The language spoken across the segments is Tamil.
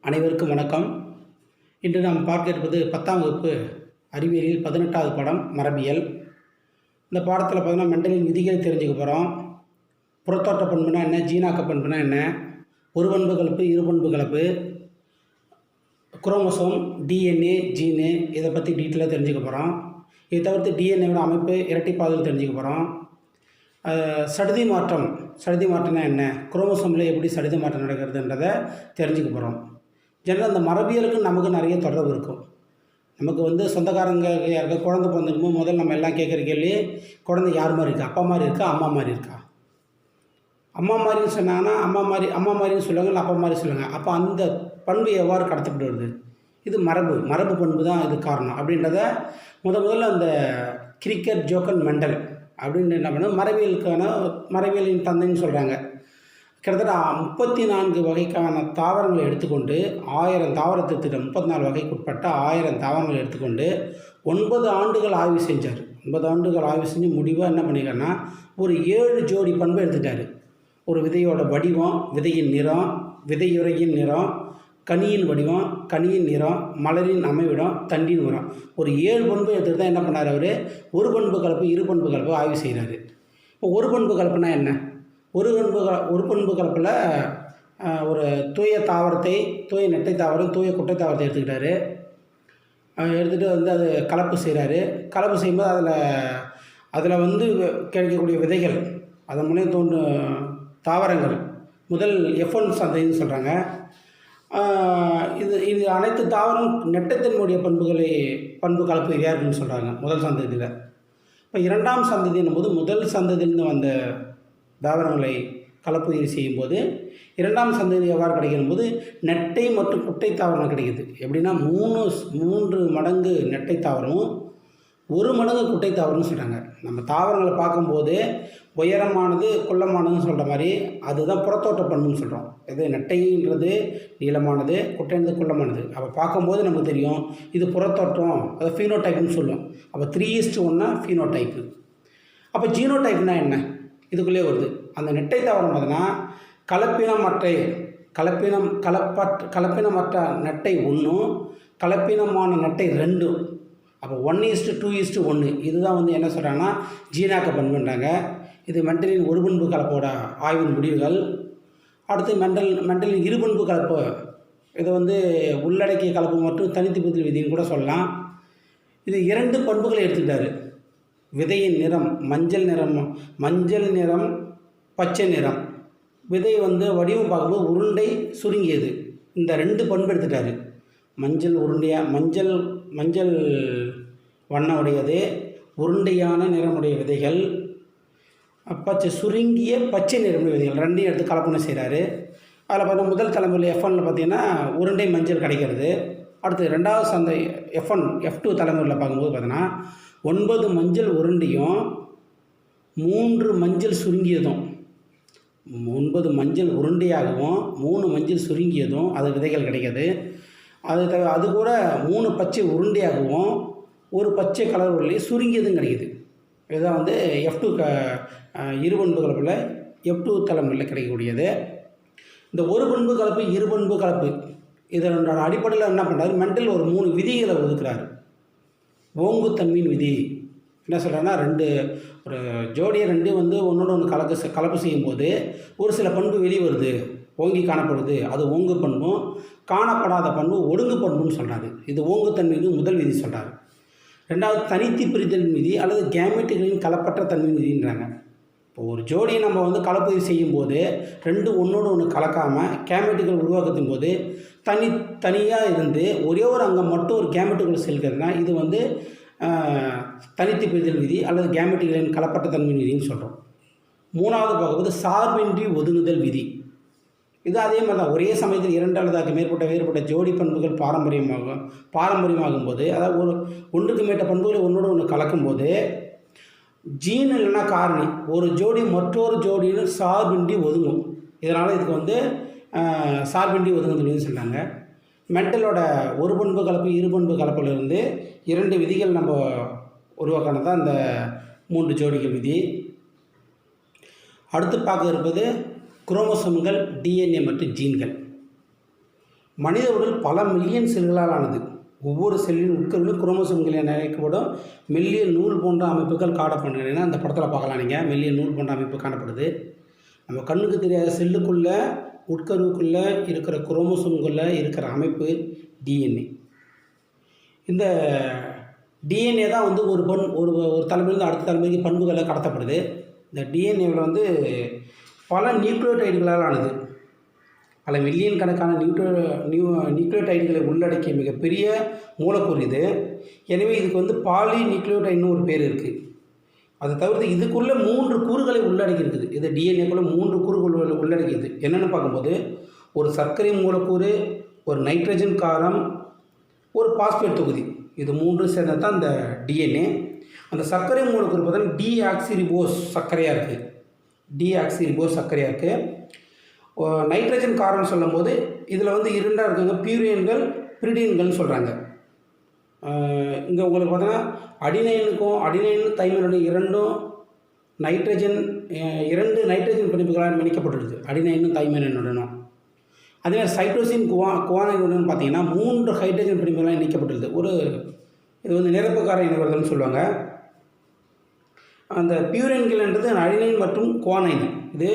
அனைவருக்கும் வணக்கம். இன்று நாம் பார்க்க இருப்பது 10ஆம் வகுப்பு அறிவியலில் 18வது பாடம் மரபியல். இந்த பாடத்தில் பார்த்தீங்கன்னா மெண்டலின் விதிகளை தெரிஞ்சுக்க போகிறோம். புறத்தோற்ற பண்புனா என்ன, ஜீனாக்க பண்புனா என்ன, ஒரு பண்பு கலப்பு, இரு பண்பு கலப்பு, குரோமோசோம், டிஎன்ஏ, ஜீனு இதை பற்றி டீட்டெயிலாக தெரிஞ்சுக்க போகிறோம். இதை தவிர்த்து டிஎன்ஏவோட அமைப்பு, இரட்டைப்பாதல் தெரிஞ்சுக்க போகிறோம். சடுதி மாற்றம்னா என்ன, குரோமோசோமில் எப்படி சடுதி மாற்றம் நடக்கிறதுன்றதை தெரிஞ்சுக்க போகிறோம். ஜெனரல் அந்த மரபியலுக்கு நமக்கு நிறைய தொடர்பு இருக்கும். நமக்கு சொந்தக்காரங்க யாருக்கா குழந்தை பிறந்திருக்கும்போது முதல்ல நம்ம எல்லாம் கேட்குற கேள்வி, குழந்தை யார் மாதிரி இருக்கா, அப்பா மாதிரி இருக்கா, அம்மா மாதிரி இருக்கா? அம்மா மாதிரின்னு சொன்னாங்கன்னா அம்மா மாதிரின்னு சொல்லுவாங்க, இல்லை அப்பா மாதிரி சொல்லுவாங்க. அப்போ அந்த பண்பு எவ்வாறு கடத்தப்பட்டு வருது? இது மரபு பண்பு தான் இது காரணம் அப்படின்றத முதல்ல அந்த கிரிக்கெட் ஜோக்கன் மெண்டல் அப்படின்னு என்ன பண்ண மரபியலின் தந்தைன்னு சொல்கிறாங்க. கிட்டத்தட்ட 34 வகைக்கான தாவரங்களை எடுத்துக்கொண்டு 1000 தாவரத்திட்டம் 34 வகைக்குட்பட்ட 1000 தாவரங்களை எடுத்துக்கொண்டு 9 ஆண்டுகள் ஆய்வு செஞ்சார். 9 ஆண்டுகள் ஆய்வு செஞ்சு முடிவாக என்ன பண்ணியிருக்காருன்னா ஒரு 7 ஜோடி பண்பு எடுத்துட்டார். ஒரு விதையோட வடிவம், விதையின் நிறம், விதையுறையின் நிறம், கனியின் வடிவம், கனியின் நிறம், மலரின் அமைவிடம், தண்டின் உரம், ஒரு 7 பண்பு எடுத்துகிட்டு தான் என்ன பண்ணார் அவர் ஒரு பண்பு கலப்பு, இரு பண்பு கலப்பு ஆய்வு செய்கிறாரு. இப்போ ஒரு பண்பு கலப்புனா என்ன? ஒரு பண்பு கலப்பில் ஒரு தூய தாவரத்தை, தூய நெட்டை தாவரம், தூய குட்டை தாவரத்தை எடுத்துக்கிட்டாரு. எடுத்துகிட்டு அது கலப்பு செய்கிறாரு. கலப்பு செய்யும்போது அதில் கிடைக்கக்கூடிய விதைகள், அதன் மூலம் தோன்றும் தாவரங்கள் முதல் F1 சந்ததின்னு சொல்கிறாங்க. இது அனைத்து தாவரம் நெட்டைத்தன்மையுடைய பண்பு கலப்பு இருக்குன்னு சொல்கிறாங்க முதல் சந்ததியில். இப்போ 2ஆம் சந்ததின்னும் போது முதல் சந்ததியிலிருந்து வந்த தாவரங்களை கலப்பு செய்யும்போது 2ஆம் சந்ததி எவ்வாறு கிடைக்கும் போது நெட்டை மற்றும் குட்டை தாவரம் கிடைக்குது. எப்படின்னா 3 மடங்கு நெட்டை தாவரமும் 1 மடங்கு குட்டை தாவரம்னு சொல்கிறாங்க. நம்ம தாவரங்களை பார்க்கும்போது உயரமானது குள்ளமானதுன்னு சொல்கிற மாதிரி அதுதான் புறத்தோட்ட பண்புன்னு சொல்கிறோம். இது நெட்டைன்றது நீளமானது, குட்டைன்றது குள்ளமானது. அப்போ பார்க்கும்போது நமக்கு தெரியும் இது புறத்தோற்றம், அது ஃபீனோடைப்னு சொல்லுவோம். அப்போ 3:1 ஃபீனோடைப்பு. அப்போ ஜீனோடைப்னா என்ன? இதுக்குள்ளே வருது. அந்த நெட்டை தாவரம் பார்த்தீங்கன்னா கலப்பினமற்ற நெட்டை 1, கலப்பினமான நெட்டை 2. அப்போ 1:2:1 இதுதான் என்ன சொல்கிறாங்கன்னா ஜீனாக்க பண்புன்றாங்க. இது மெண்டலின் ஒரு பண்பு கலப்போட ஆய்வின் முடிவுகள். அடுத்து மெண்டலின் இரு பண்பு கலப்பு, இது உள்ளடக்கிய கலப்பு மற்றும் தனித்துவத்தில் விதின்னு கூட சொல்லலாம். இது 2 பண்புகளை எடுத்துக்கிட்டாரு. விதையின் நிறம் மஞ்சள் நிறம், பச்சை நிறம். விதை வடிவம் பார்க்கும்போது உருண்டை, சுருங்கியது. இந்த 2 பண்பு எடுத்துட்டாரு. மஞ்சள் வண்ண உடையது, உருண்டையான நிறமுடைய விதைகள், சுருங்கிய பச்சை நிறமுடைய விதைகள் 2ஐயும் எடுத்து கலப்பணம் செய்கிறாரு. அதில் பார்த்தீங்கன்னா முதல் தலைமுறையில் F1 பார்த்திங்கன்னா உருண்டை மஞ்சள் கிடைக்கிறது. அடுத்து 2வது சந்தை F2 தலைமுறையில் பார்க்கும்போது பார்த்தீங்கன்னா 9 மஞ்சள் உருண்டையும் 3 மஞ்சள் சுருங்கியதும், 9 மஞ்சள் உருண்டையாகவும் 3 மஞ்சள் சுருங்கியதும் அது விதைகள் கிடைக்கிது. அது கூட 3 பச்சை உருண்டையாகவும் 1 பச்சை கலர் உருளை சுருங்கியதும் கிடைக்கிது. இதுதான் F2 இரு பண்பு கலப்பில் F2 தலைமுறையில் கிடைக்கக்கூடியது. இந்த ஒரு பண்பு கலப்பு, இரு பண்பு கலப்பு இதனோட அடிப்படையில் என்ன பண்ணுறாரு, மெண்டல் ஒரு 3 விதிகளை ஒதுக்குறாரு. ஓங்குத்தன்மையின் விதி என்ன சொல்கிறாங்கன்னா, ஒரு ஜோடியை 2 ஒன்றோட ஒன்று கலப்பு செய்யும்போது ஒரு சில பண்பு வெளிவருது, ஓங்கி காணப்படுது, அது ஓங்கு பண்பும், காணப்படாத பண்பு ஒடுங்கு பண்புன்னு சொல்கிறாரு. இது ஓங்குத்தன்மையின் முதல் விதி சொல்கிறாரு. 2வது தனித்து பிரித்தல் விதி அல்லது கேமெட்டுகளின் கலப்பற்ற தன்மை விதின்றாங்க. இப்போ ஒரு ஜோடியை நம்ம கலப்பு செய்யும்போது 2 ஒன்றோடு ஒன்று கலக்காமல் கேமெட்டுகள் உருவாக்கத்தின் போது தனியாக இருந்து ஒரே ஒரு அங்கம் மட்டும் ஒரு கேமெட்டுகள் செல்கிறதுனா இது தனித்து பிரித்தல் விதி அல்லது கேமெட்டுகளின் கலப்பற்ற தன்மை விதின்னு சொல்கிறோம். 3வது பார்க்கும்போது சார்பின்றி ஒதுங்குதல் விதி. இது அதே மாதிரி தான். ஒரே சமயத்தில் 2 அல்லது அதுக்கு வேறுபட்ட ஜோடி பண்புகள் பாரம்பரியமாகும் போது, அதாவது ஒன்றுக்கு மேற்பட்ட பண்புகளை ஒன்றோடு ஒன்று கலக்கும்போது ஜீன் இல்லைன்னா காரணி ஒரு ஜோடி மற்றொரு ஜோடியில் சார்பின்றி ஒதுங்கும். இதனால் இதுக்கு சார்பின்றி ஒதுங்குதல்னு சொன்னாங்க. மெண்டலோட ஒரு பண்பு கலப்பு, இரு பண்பு கலப்பிலிருந்து 2 விதிகள் நம்ம உருவாக்கினது தான் இந்த 3 ஜோடிகள் விதி. அடுத்து பார்க்க இருப்பது குரோமோசோம்கள், டிஎன்ஏ மற்றும் ஜீன்கள். மனித உடல் பல மில்லியன் செல்களால் ஆனது. ஒவ்வொரு செல்லின் உட்கருவிலும் குரோமோசோம்கள் என அழைக்கப்படும் மெல்லிய நூல் போன்ற அமைப்புகள் காணப்படுகின்றன. அந்த படத்தில் பார்க்கலாம் நீங்கள், மெல்லிய நூல் போன்ற அமைப்பு காணப்படுது. நம்ம கண்ணுக்கு தெரியாத செல்லுக்குள்ளே உட்கருவுக்குள்ளே இருக்கிற குரோமோசோம்களில் இருக்கிற அமைப்பு டிஎன்ஏ. இந்த டிஎன்ஏ தான் வந்து ஒரு தலைமுறையிலிருந்து அடுத்த தலைமுறைக்கு பண்புகளை கடத்தப்படுது. இந்த டிஎன்ஏவில் வந்து பல நியூக்ளியோடைடுகளால் ஆனது. பல மில்லியன் கணக்கான நியூக்ளியோடைடுகளை உள்ளடக்கிய மிகப்பெரிய மூலக்கூறு இது. எனவே இதுக்கு வந்து பாலி நியூக்ளியோடைடுன்னு ஒரு பேர் இருக்குது. அதை தவிர்த்து இதுக்குள்ளே 3 கூறுகளை உள்ளடக்கி இருக்குது. இது டிஎன்ஏக்குள்ளே 3 கூறுகள் உள்ளடக்கியது. என்னென்னு பார்க்கும்போது ஒரு சர்க்கரை மூலக்கூறு, ஒரு நைட்ரஜன் காரம், ஒரு பாஸ்பேட் தொகுதி. இது 3 சேர்ந்தது தான் இந்த டிஎன்ஏ. அந்த சர்க்கரை மூலக்கூறு பார்த்தீங்கன்னா டிஆக்சிரிபோஸ் சர்க்கரையாக இருக்குது. நைட்ரஜன் காரம்னு சொல்லும்போது இதில் வந்து 2 இருக்குங்க, பியூரியன்கள், பிரிடியன்கள்னு சொல்கிறாங்க. இங்கே உங்களுக்கு பார்த்தீங்கன்னா அடினைன் தைமைனுடைய 2 நைட்ரஜன் பிணைப்புகளால் இணைக்கப்பட்டுள்ளது. அடினைனும் தைமைனுடனும். அதேமாதிரி சைட்டோசின் குவானைனுடன் பார்த்தீங்கன்னா 3 ஹைட்ரஜன் பிணைப்புகளால் இணைக்கப்பட்டுள்ளது. இது வந்து நிரப்புக்கார இணைவர்கள்னு சொல்லுவாங்க. அந்த பியூரின்கள்ன்றது அடினைன் மற்றும் குவானைன். இது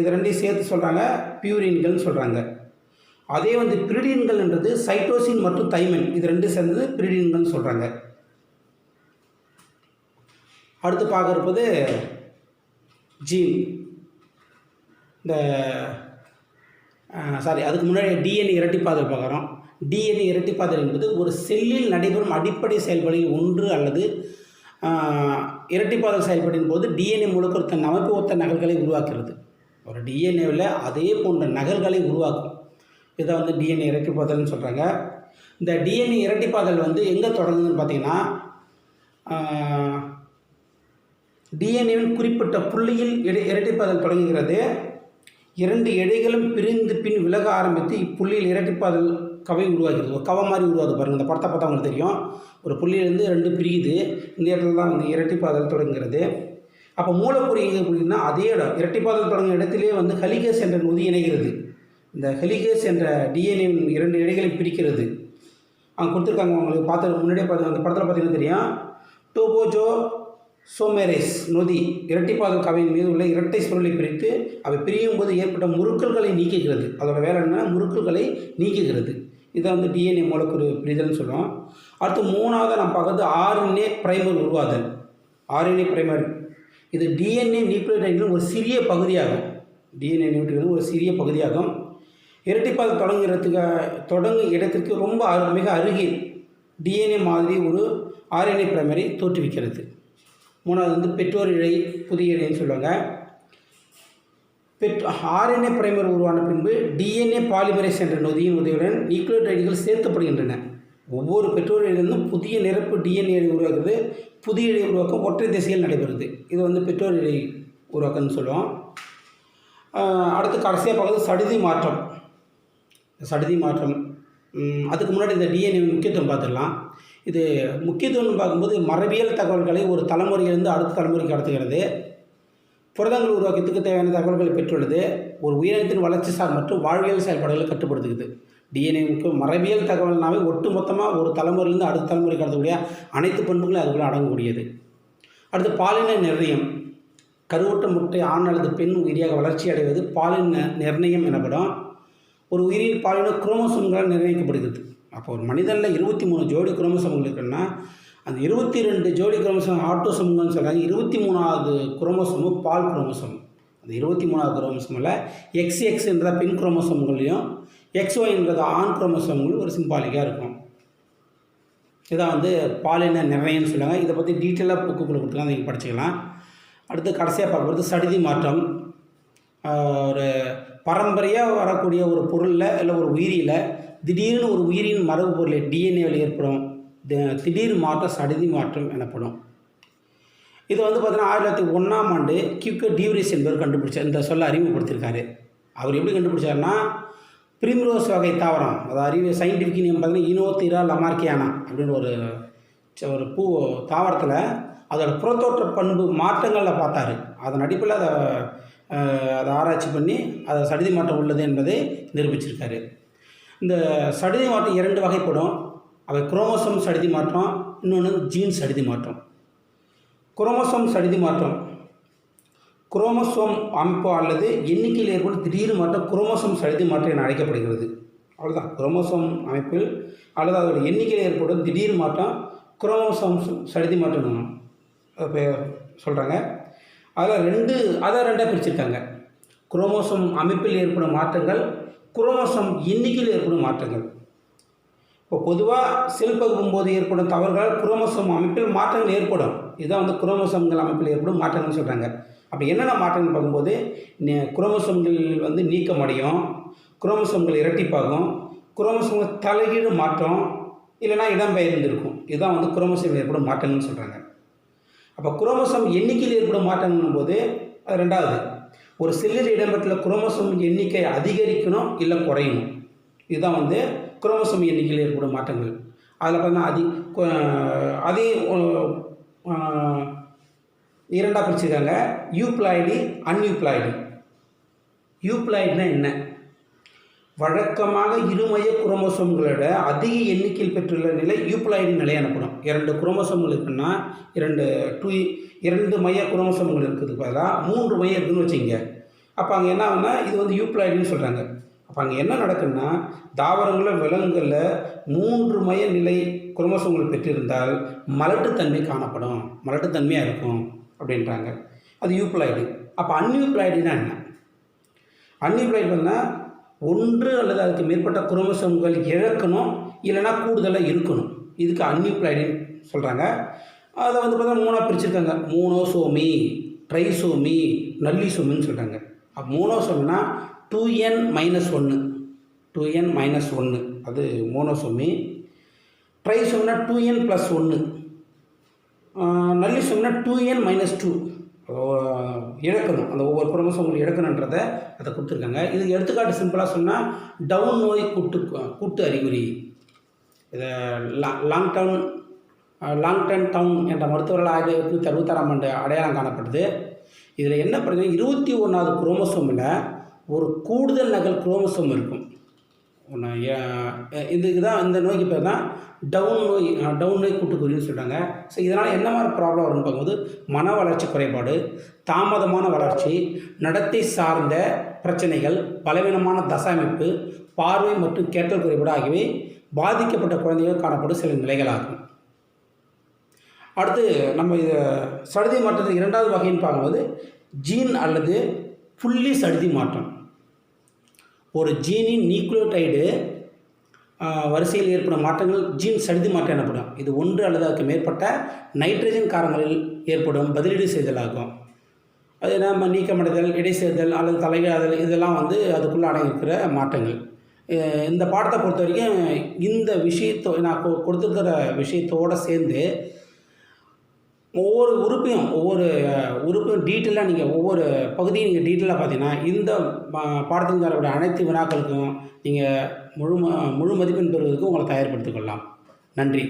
2ஐயும் சேர்த்து சொல்கிறாங்க, பியூரின்கள்னு சொல்கிறாங்க. அதே வந்து பிரிடின்கள்ன்றது சைட்டோசின் மற்றும் தைமைன், இது 2 சேர்ந்தது பிரிடின்கள்னு சொல்கிறாங்க. அடுத்து பார்க்க இருப்பது ஜீன். அதுக்கு முன்னாடி டிஎன்ஏ இரட்டிப்பாதல் பார்க்குறோம். டிஎன்ஏ இரட்டிப்பாதல் என்பது ஒரு செல்லில் நடைபெறும் அடிப்படை செயல்பாடுகளில் ஒன்று அல்லது இரட்டிப்பாதல் செயல்பாட்டின் போது டிஎன்ஏ மூலக்கூறு தன் அமைப்பு ஒத்த நகல்களை உருவாக்குறது. ஒரு டிஎன்ஏவில் அதே போன்ற நகல்களை உருவாக்கும். இதை வந்து டிஎன்ஏ இரட்டிப்பாதல்னு சொல்கிறாங்க. இந்த டிஎன்ஏ இரட்டிப்பாதல் வந்து எங்கே தொடங்குதுன்னு பார்த்தீங்கன்னா, டிஎன்ஏவின் குறிப்பிட்ட புள்ளியில் இரட்டிப்பாதல் தொடங்குகிறது. 2 இழைகளும் பிரிந்து பின் விலக ஆரம்பித்து இப்புள்ளியில் இரட்டிப்பாதல் கவை உருவாகிறது. ஒரு கவை மாதிரி உருவாகுது பாருங்கள். இந்த படத்தை பார்த்தா உங்களுக்கு தெரியும். ஒரு புள்ளியிலேருந்து 2 பிரியுது. இந்த இடத்துல தான் வந்து இரட்டிப்பாதல் தொடங்குகிறது. அப்போ மூலக்கூறு எங்கே அப்படின்னா அதே இடம், இரட்டிப்பாதல் தொடங்கிய இடத்திலே வந்து ஹெலிகேஸ் என்ற நொதி இணைகிறது. இந்த ஹெலிகேஸ் என்ற டிஎன்ஏவின் 2 இழைகளை பிரிக்கிறது. அவங்க கொடுத்துருக்காங்க, உங்களுக்கு முன்னாடியே பார்த்து அந்த படத்தில் பார்த்தீங்கன்னா தெரியும். டோபோஜோ சோமேரேஸ் நொதி இரட்டிப்பாதல் கவையின் மீது உள்ள இரட்டை சுருளை பிரித்து அவை பிரியும் போது ஏற்பட்ட முறுக்கல்களை நீக்குகிறது. அதோட வேலை என்னென்னா முறுக்கல்களை நீக்குகிறது. இதை வந்து டிஎன்ஏ மூலக்கூறு பிரிதல்னு சொல்லுவோம். அடுத்து 3ஆவது நம்ம பார்க்குறது ஆர்என்ஏ பிரைமர் உருவாதல். ஆர்என்ஏ பிரைமர் இது டிஎன்ஏ நியூக்ளியோடைடின் ஒரு சிறிய பகுதியாகும். இரட்டிப்பாதல் தொடங்கும் இடத்திற்கு ரொம்ப மிக அருகில் டிஎன்ஏ மாதிரி ஒரு ஆர்என்ஏ பிரைமரை தோற்றுவிக்கிறது. 3ஆவது வந்து பெற்றோர் இழை, புதிய இழைன்னு சொல்லுவாங்க. ஆர்என்ஏ பிரைமர் உருவான பின்பு டிஎன்ஏ பாலிமரேஸ் என்ற நொதியின் உதவியுடன் நியூக்ளியோடைடுகள் சேர்க்கப்படுகின்றன. ஒவ்வொரு பெற்றோர் இழையிலிருந்தும் புதிய நிரப்பு டிஎன்ஏ உருவாக்குறது. புதிய இழை உருவாக்கம் ஒற்றை திசையில் நடைபெறுது. இது வந்து பெற்றோர் இழை உருவாக்கம்னு சொல்லுவோம். அடுத்து கடைசியாக பார்க்குறது சடுதி மாற்றம். அதுக்கு முன்னாடி இந்த டிஎன்ஏ முக்கியத்துவம் பார்த்துடலாம். இது முக்கியத்துவம்னு பார்க்கும்போது மரபியல் தகவல்களை ஒரு தலைமுறையிலிருந்து அடுத்த தலைமுறைக்கு கடத்துகிறது. புரதங்கள் உருவாக்கத்துக்கு தேவையான தகவல்களை பெற்றுள்ளது. ஒரு உயிரினத்தின் வளர்ச்சி மற்றும் வாழ்வியல் செயல்பாடுகளை கட்டுப்படுத்துகிறது. டிஎன்ஏவுக்கு மரபியல் தகவல்னாவே ஒட்டு மொத்தமாக ஒரு தலைமுறையிலிருந்து அடுத்த தலைமுறை கடத்தக்கூடிய அனைத்து பண்புகளும் அதுக்குள்ளே அடங்கக்கூடியது. அடுத்து பாலின நிர்ணயம். கருவுற்ற முட்டை ஆண் அல்லது பெண் உயிரியாக வளர்ச்சி அடைவது பாலின நிர்ணயம் எனப்படும். ஒரு உயிரின் பாலின குரோமோசோம்களால் நிர்ணயிக்கப்படுகிறது. அப்போ ஒரு மனிதனில் 23 ஜோடி குரோமோசோம்கள் இருக்குன்னா அந்த 22 ஜோடி குரோமோசோம் ஆட்டோசோம்கள்னு சொல்கிறாங்க. 23வது குரோமோசோமு பால் குரோமோசோம். அந்த 23வது குரோமோசோமில் XX என்ற பெண் குரோமோசோம்களையும் XY என்றது ஆண் குரோமோசோம்களும் ஒரு சிம்பாலிக்காக இருக்கும். இதான் வந்து பாலின நிர்ணயம்னு சொல்லுவாங்க. இதை பற்றி டீட்டெயிலாக புக்குக்குள்ளே கொடுத்துருக்காங்க, நீங்கள் படிச்சுக்கலாம். அடுத்து கடைசியாக பார்க்குறது சடுதி மாற்றம். ஒரு பரம்பரையாக வரக்கூடிய ஒரு பொருளில் இல்லை ஒரு உயிரியில் திடீர்னு ஒரு உயிரின் மரபு பொருளில் டிஎன்ஏவில் ஏற்படும் திடீர் மாற்றம் சடுதி மாற்றம் எனப்படும். இது வந்து பார்த்தீங்கன்னா 1901ஆம் ஆண்டு கியூக்கோ டியூரிஸ் என்பவர் கண்டுபிடிச்சார். இந்த சொல்ல அறிமுகப்படுத்தியிருக்காரு. அவர் எப்படி கண்டுபிடிச்சாருன்னா, பிரிம்ரோஸ் வகை தாவரம், அதாவது சயின்டிஃபிக் நேம் பார்த்தீங்கன்னா இனோத்திரா லமார்க்கியானா அப்படின்னு ஒரு பூ தாவரத்தில் அதோட புறத்தோற்ற பண்பு மாற்றங்களில் பார்த்தாரு. அதன் அடிப்பில் அதை ஆராய்ச்சி பண்ணி அதை சடுதி மாற்றம் உள்ளது என்பதை நிரூபிச்சிருக்காரு. இந்த சடுதி மாற்றம் 2 வகைப்படும். அவை குரோமோசோம் சடுதி மாற்றம், இன்னொன்று ஜீன் சடுதி மாற்றம். குரோமோசோம் சடுதி மாற்றம் குரோமோசோம் அமைப்பு அல்லது எண்ணிக்கையில் ஏற்படும் திடீர் மாற்றம் குரோமோசோம் சடுதி மாற்றம் என அழைக்கப்படுகிறது. அவ்வளோதான். குரோமோசோம் அமைப்பில் அல்லது அதோட எண்ணிக்கையில் ஏற்படும் திடீர் மாற்றம் குரோமோசோம் சடுதி மாற்றம் சொல்கிறாங்க. அதை ரெண்டாக பிரிச்சிருக்காங்க. குரோமோசோம் அமைப்பில் ஏற்படும் மாற்றங்கள், குரோமோசோம் எண்ணிக்கையில் ஏற்படும் மாற்றங்கள். இப்போ பொதுவாக செல் பகுக்கும் போது ஏற்படும் தவறுகளால் குரோமோசோம் அமைப்பில் மாற்றங்கள் ஏற்படும். இதுதான் வந்து குரோமோசோம்கள் அமைப்பில் ஏற்படும் மாற்றங்கள்னு சொல்கிறாங்க. அப்படி என்னென்ன மாற்றங்கள் பார்க்கும்போது குரோமோசோம்கள் வந்து நீக்கமடையும், குரோமோசோம்கள் இரட்டிப்பாகும், குரோமோசோம்கள் தலைகீழ் மாற்றம் இல்லைனா இடம்பெயர்ந்திருக்கும். இதுதான் வந்து குரோமோசோமில் ஏற்படும் மாற்றங்கள்னு சொல்கிறாங்க. அப்போ குரோமோசோம் எண்ணிக்கையில் ஏற்படும் மாற்றங்கள்னும் போது அது ரெண்டாவது. ஒரு செல்லில் இடம்பெற்றுள்ள குரோமோசோம் எண்ணிக்கை அதிகரிக்கணும் இல்லை குறையணும். இதுதான் வந்து குரோமோசோம் எண்ணிக்கையில் ஏற்படும் மாற்றங்கள். அதில் பார்த்தீங்கன்னா அதே இரண்டாக பிரிச்சுருக்காங்க. யூப்ளாய்டு, அன்யூப்ளாய்டு. யூப்ளாய்டுனா என்ன? வழக்கமாக இருமைய குரோமோசோம்களோட அதிக எண்ணிக்கையில் பெற்றுள்ள நிலை யூப்ளாய்டு நிலை எனப்படும். 2 குரோமோசோம்கள் இருக்குன்னா 2 மைய குரோமோசோம்கள் இருக்குது பதிலாக 3 மையம் இருக்குதுன்னு வச்சுங்க. அப்போ அங்கே என்ன ஆகுனா இது வந்து யூப்ளாய்டுன்னு சொல்கிறாங்க. அப்போ அங்கே என்ன நடக்குன்னா தாவரங்களில் விலங்குகளில் 3 மைய நிலை குரோமோசோம்கள் பெற்றிருந்தால் மலட்டுத்தன்மை காணப்படும், மலட்டுத்தன்மையாக இருக்கும் அப்படின்றாங்க. அது யூப்ளாய்டு. அப்போ அன்யூப்ளாய்டுனா என்ன? அன்யூப்ளாய்டு பண்ணால் 1 அல்லது அதுக்கு மேற்பட்ட குரோமோசோம்கள் இழக்கணும் இல்லைனா கூடுதலாக இருக்கணும். இதுக்கு அன்யூப்ளாய்டுன்னு சொல்கிறாங்க. அதை வந்து பார்த்தா 3ஆக பிரிச்சுருக்காங்க. மோனோசோமி, ட்ரைசோமி, நல்லிசோமின்னு சொல்கிறாங்க. அப்போ மோனோசோமினா 2n-1, 2n-1 அது மோனோசோமி. ட்ரைசோமினா 2n+1, நல்லிசோமினா 2n-2 இழக்கணும். அந்த ஒவ்வொரு குரோமோசோம்கள் இழக்கணுன்றதை அதை கொடுத்துருக்காங்க. இதுக்கு எடுத்துக்காட்டு சிம்பிளாக சொன்னால் டவுன் நோய் கூட்டு அறிகுறி. இதை லாங்டன் டவுன் என்ற மருத்துவர்கள் 1966ஆம் ஆண்டு அடையாளம் காணப்பட்டது. இதில் என்ன பண்ணுறது, 21வது குரோமோசோமில் ஒரு கூடுதல் நகல் குரோமோசோம் இருக்கும். இதுக்கு தான் இந்த நோய்க்கு பேர் தான் டவுன் நோய் கூட்டுக்குறின்னு சொல்கிறாங்க. ஸோ இதனால் என்ன மாதிரி ப்ராப்ளம் வரும்னு பார்க்கும்போது மன வளர்ச்சி குறைபாடு, தாமதமான வளர்ச்சி, நடத்தை சார்ந்த பிரச்சனைகள், பலவீனமான தசையமைப்பு, பார்வை மற்றும் கேட்டல் குறைபாடு ஆகியவை பாதிக்கப்பட்ட குழந்தைகள் காணப்படும் சில நிலைகளாகும். அடுத்து நம்ம இதை சடுதி மாற்றத்தின் 2வது வகைன்னு பார்க்கும்போது ஜீன் அல்லது புள்ளி சடுதி மாற்றம். ஒரு ஜீனின் நியூக்ளியோடைடு வரிசையில் ஏற்படும் மாற்றங்கள் ஜீன் சடுதி மாற்றம் எனப்படும். இது 1 அல்லது அதுக்கு மேற்பட்ட நைட்ரஜன் காரங்களில் ஏற்படும் பதிலீடு செய்தல் ஆகும். அது நம்ம நீக்கமடைதல், இடை சேர்தல் அல்லது தலைகாதல் இதெல்லாம் வந்து அதுக்குள்ளே அடங்கியிருக்கிற மாற்றங்கள். இந்த பாடத்தை பொறுத்த வரைக்கும் இந்த நான் கொடுத்துருக்கிற விஷயத்தோடு சேர்ந்து ஒவ்வொரு உறுப்பையும் டீட்டெயிலாக நீங்கள் ஒவ்வொரு பகுதியும் நீங்கள் டீட்டெயிலாக பார்த்தீங்கன்னா இந்த பாடத்தின் தரக்கூடிய அனைத்து வினாக்களுக்கும் நீங்கள் முழு மதிப்பெண் பெறுவதற்கு உங்களை தயார்படுத்திக் கொள்ளலாம். நன்றி.